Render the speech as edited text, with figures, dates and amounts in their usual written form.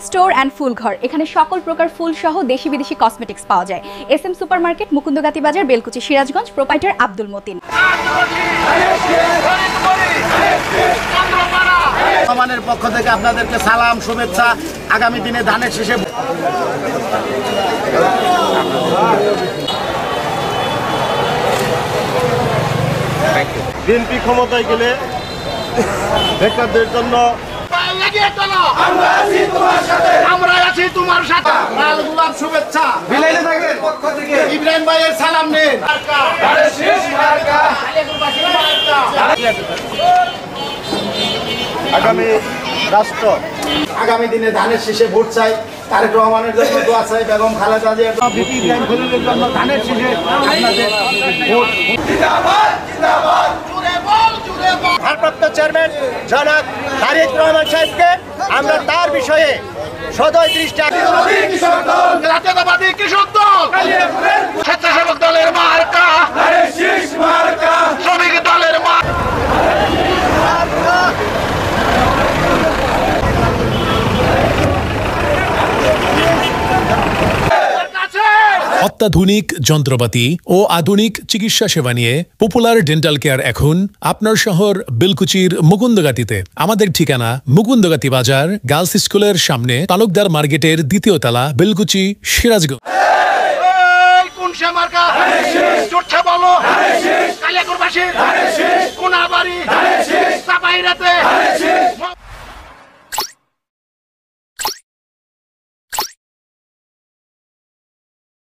Store and full ঘর। এখানে সকল প্রকার ফুল সহ দেশি বিদেশি কসমেটিক্স পাওয়া যায়। SM সুপার মার্কেট, মুকুন্দগাতি বাজার, বেলকুচি, সিরাজগঞ্জ। প্রোপাইটার আব্দুল মতিন। আমাদের পক্ষ থেকে আপনাদেরকে সালাম, শুভেচ্ছা। আগামী দিনে ধানের শেষে বিএনপি ক্ষমতায় গেলে বেকারদের জন্য শুভেচ্ছা। ইব্রাহিম ভাইয়ের সালাম নেন। আগামী রাষ্ট্র আগামী দিনে ধানের শীষে ভোট চাই, তারেক রহমানের জন্য দোয়া চাই, বেগম খালেদা জিয়ার জন্য ধানের শীষে আপনাদের ভোট। ভারপ্রাপ্ত চেয়ারম্যান জনাব তারেক রহমান সাহেবকে আমরা তার বিষয়ে সদয় দৃষ্টি জাতীয়তাবাদী কৃষক দল, স্বেচ্ছাসেবক দলের মার্কা, শ্রমিক দলের অত্যাধুনিক যন্ত্রপাতি ও আধুনিক চিকিৎসা সেবা নিয়ে পপুলার ডেন্টাল কেয়ার এখন আপনার শহর বেলকুচির মুকুন্দগাতিতে। আমাদের ঠিকানা মুকুন্দগাতি বাজার, গার্লস স্কুলের সামনে, তালুকদার মার্কেটের 2য় তলা, বেলকুচি, সিরাজগঞ্জ। বলো